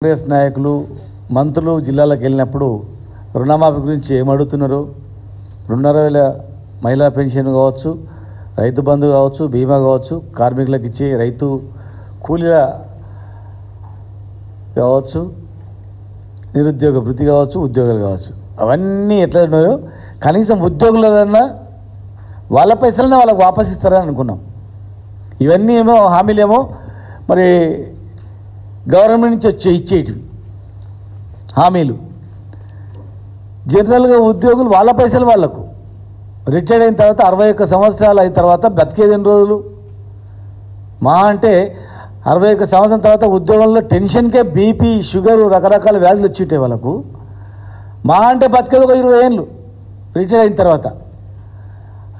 కాంగ్రెస్ నాయకులు మంత్రులు జిల్లాలకు వెళ్ళినప్పుడు రుణమాఫీ గురించి ఏమడుగుతున్నారు? 2,500 మహిళా పెన్షన్ కావచ్చు, రైతు బంధు కావచ్చు, బీమా కావచ్చు, కార్మికులకు ఇచ్చే రైతు కూలీల కావచ్చు, నిరుద్యోగ వృత్తి కావచ్చు, ఉద్యోగాలు కావచ్చు, అవన్నీ ఎట్లా ఉన్నాయో కనీసం ఉద్యోగులదన్నా వాళ్ళ పైసలనే వాళ్ళకు వాపస్ ఇస్తారని అనుకున్నాం. ఇవన్నీ ఏమో హామీలేమో మరి గవర్నమెంట్ నుంచి ఇచ్చేటివి హామీలు. జనరల్గా ఉద్యోగులు వాళ్ళ పైసలు వాళ్లకు రిటైర్డ్ అయిన తర్వాత 61 సంవత్సరాలు అయిన తర్వాత బతికేది ఎన్ని రోజులు? మా అంటే 61 సంవత్సరం తర్వాత ఉద్యోగంలో టెన్షన్కే బీపీ, షుగరు, రకరకాల వ్యాధులు వచ్చి ఉంటాయి వాళ్ళకు. మా అంటే బతికేది ఒక 20 ఏళ్ళు రిటైర్డ్ అయిన తర్వాత.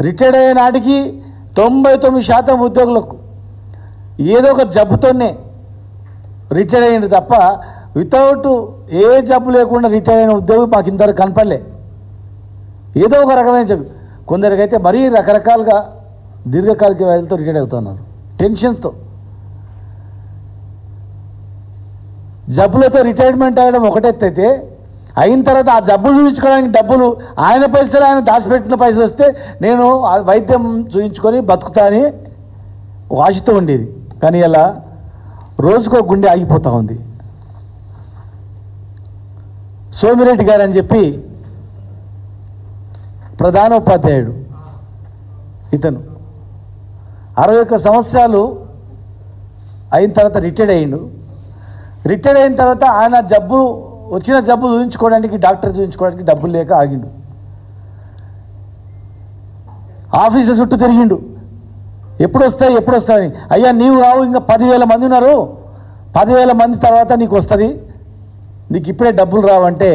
రిటైర్డ్ అయిన నాటికి 99% ఉద్యోగులకు ఏదో ఒక జబ్బుతోనే రిటైర్ అయ్యింది తప్ప వితౌట్ ఏ జబ్బు లేకుండా రిటైర్ అయిన ఉద్యోగి మాకు ఇంతవరకు కనపడలే. ఏదో ఒక రకమైన జబ్బు, కొందరికైతే మరీ రకరకాలుగా దీర్ఘకాలిక వ్యాధులతో రిటైర్ అవుతున్నారు. టెన్షన్తో జబ్బులతో రిటైర్మెంట్ అయ్యడం ఒకటెత్తైతే, అయిన తర్వాత ఆ జబ్బులు చూపించుకోవడానికి డబ్బులు ఆయన పైసలు ఆయన దాచిపెట్టిన పైసలు వస్తే నేను వైద్యం చూపించుకొని బతుకుతా అని ఆశతో ఉండేది. కానీ ఇలా రోజుకో గుండె ఆగిపోతూ ఉంది. సోమిరెడ్డి గారు అని చెప్పి ప్రధాన ఉపాధ్యాయుడు, ఇతను 61 సంవత్సరాలు అయిన తర్వాత రిటైర్డ్ అయ్యిండు. రిటైర్డ్ అయిన తర్వాత ఆయన వచ్చిన జబ్బు చూపించుకోవడానికి, డాక్టర్ చూపించుకోవడానికి డబ్బులు లేక ఆగిండు. ఆఫీసు చుట్టూ తిరిగిండు, ఎప్పుడు వస్తాయని. అయ్యా నీవు కావు, ఇంకా 10,000 మంది ఉన్నారు, 10,000 మంది తర్వాత నీకు వస్తుంది, నీకు ఇప్పుడే డబ్బులు రావంటే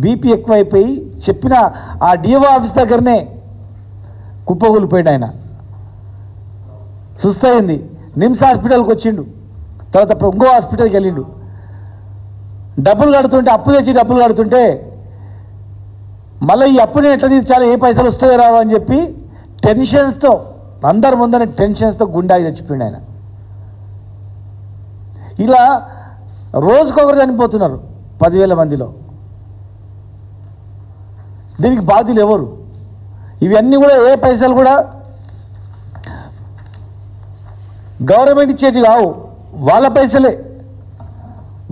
బీపీ ఎక్కువైపోయి చెప్పిన ఆ డిఓ ఆఫీస్ దగ్గరనే కుప్పగూలిపోయాడు. ఆయన సుస్తయింది. నిమ్స్ హాస్పిటల్కి వచ్చిండు, తర్వాత ఇంకో హాస్పిటల్కి వెళ్ళిండు. డబ్బులు కడుతుంటే, అప్పు తెచ్చి డబ్బులు కడుతుంటే మళ్ళీ ఈ అప్పుని ఎట్లా తీర్చాలి, ఏ పైసలు వస్తాయో రావు అని చెప్పి టెన్షన్స్తో, అందరి ముందర టెన్షన్స్తో గుండాగి చచ్చిపోయిండు ఆయన. ఇలా రోజుకొకరు చనిపోతున్నారు 10,000 మందిలో. దీనికి బాధ్యులు ఎవరు? ఇవన్నీ కూడా ఏ పైసలు కూడా గవర్నమెంట్ ఇచ్చేటివి కావు, వాళ్ళ పైసలే.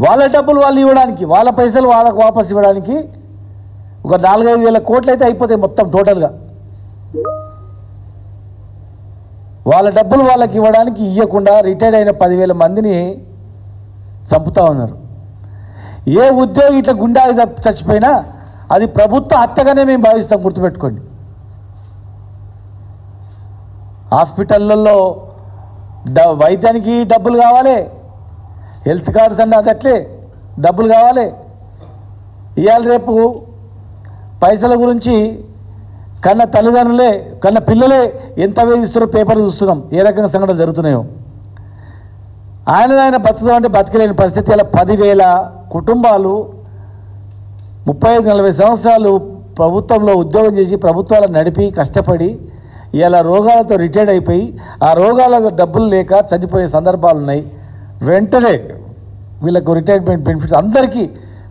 వాళ్ళ డబ్బులు వాళ్ళు ఇవ్వడానికి, వాళ్ళ పైసలు వాళ్ళకు వాపస్ ఇవ్వడానికి ఒక 4-5 వేల కోట్లు అయితే అయిపోతాయి మొత్తం టోటల్గా. వాళ్ళ డబ్బులు వాళ్ళకి ఇవ్వడానికి ఇవ్వకుండా రిటైర్డ్ అయిన 10,000 మందిని చంపుతూ ఉన్నారు. ఏ ఉద్యోగి ఇట్లా గుండా చచ్చిపోయినా అది ప్రభుత్వ హత్యగానే మేము భావిస్తాం, గుర్తుపెట్టుకోండి. హాస్పిటళ్ళల్లో వైద్యానికి డబ్బులు కావాలి, హెల్త్ కార్డ్స్ అన్న అది అట్లే డబ్బులు కావాలి. ఇవాళ రేపు పైసల గురించి కన్న తల్లిదండ్రులే, కన్న పిల్లలే ఎంత వేధిస్తారో పేపర్లు చూస్తున్నాం, ఏ రకంగా సంఘటనలు జరుగుతున్నాయో. ఆయన బతుకుతాం అంటే బతకలేని పరిస్థితి. ఇలా 10,000 కుటుంబాలు 35-40 సంవత్సరాలు ప్రభుత్వంలో ఉద్యోగం చేసి ప్రభుత్వాలను నడిపి కష్టపడి ఇలా రోగాలతో రిటైర్డ్ అయిపోయి ఆ రోగాలకు డబ్బులు లేక చనిపోయే సందర్భాలు ఉన్నాయి. వెంటనే వీళ్ళకు రిటైర్మెంట్ బెనిఫిట్స్ అందరికీ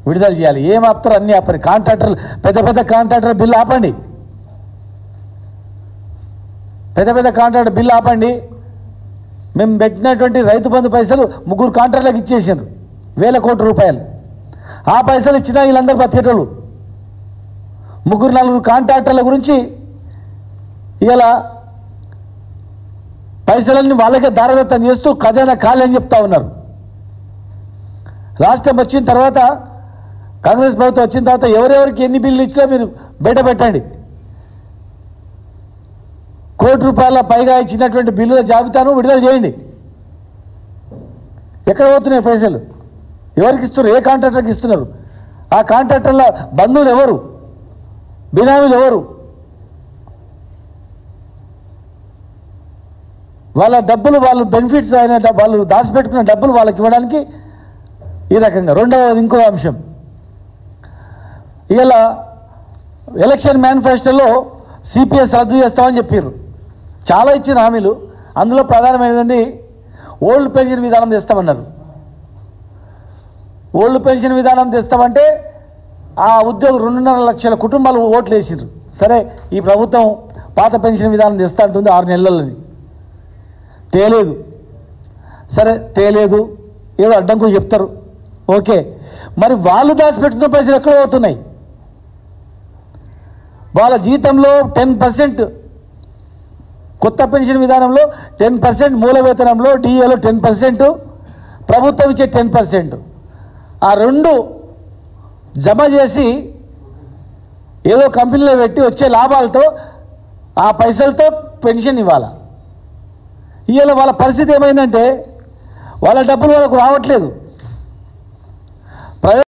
విడుదల చేయాలి. ఏం ఆపుతారు? అన్నీ ఆపండి. కాంట్రాక్టర్లు, పెద్ద కాంట్రాక్టర్ బిల్లు ఆపండి, పెద్ద కాంట్రాక్టర్ బిల్లు ఆపండి. మేము పెట్టినటువంటి రైతు బంధు పైసలు 3 కాంట్రాక్టర్లకు ఇచ్చేసారు, 1,000 కోట్ల రూపాయలు. ఆ పైసలు ఇచ్చినా వీళ్ళందరూ బతికేటోళ్ళు. 3-4 కాంట్రాక్టర్ల గురించి ఇలా పైసలన్నీ వాళ్ళకే దారదత్తం చేస్తూ ఖజానా ఖాళీ అని చెప్తా ఉన్నారు. రాష్ట్రం వచ్చిన తర్వాత, కాంగ్రెస్ ప్రభుత్వం వచ్చిన తర్వాత ఎవరెవరికి ఎన్ని బిల్లులు ఇచ్చినా మీరు బయట పెట్టండి. 1 కోటి రూపాయల పైగా ఇచ్చినటువంటి బిల్లుల జాబితాను విడుదల చేయండి. ఎక్కడ పోతున్నాయి పైసలు? ఎవరికి ఇస్తున్నారు? ఏ కాంట్రాక్టర్కి ఇస్తున్నారు? ఆ కాంట్రాక్టర్ల బంధువులు ఎవరు? బినామీలు ఎవరు? వాళ్ళ డబ్బులు, వాళ్ళు బెనిఫిట్స్ అయిన వాళ్ళు దాచిపెట్టుకున్న డబ్బులు వాళ్ళకి ఇవ్వడానికి ఈ రకంగా. రెండవది ఇంకో అంశం, ఇలా ఎలక్షన్ మేనిఫెస్టోలో సిపిఎస్ రద్దు చేస్తామని చెప్పారు. చాలా ఇచ్చిన హామీలు, అందులో ప్రధానమైనది ఓల్డ్ పెన్షన్ విధానం తెస్తామన్నారు. ఓల్డ్ పెన్షన్ విధానం తెస్తామంటే ఆ ఉద్యోగులు 2.5 లక్షల కుటుంబాలు ఓట్లు వేసిర్రు. సరే ఈ ప్రభుత్వం పాత పెన్షన్ విధానం తెస్తా అంటుంది 6 నెలలని, తేలేదు. సరే తేలేదు, ఏదో అడ్డంకులు చెప్తారు, ఓకే. మరి వాళ్ళు దాచిపెట్టుకున్న పైసలు ఎక్కడ పోతున్నాయి? వాళ్ళ జీతంలో 10%, కొత్త పెన్షన్ విధానంలో 10%, మూల వేతనంలో డిఏలో 10%, ప్రభుత్వం ఇచ్చే 10%, ఆ 2 జమ చేసి ఏదో కంపెనీలో పెట్టి వచ్చే లాభాలతో ఆ పైసలతో పెన్షన్ ఇవ్వాలి. ఇవాళ వాళ్ళ పరిస్థితి ఏమైందంటే వాళ్ళ డబ్బులు వాళ్ళకు రావట్లేదు.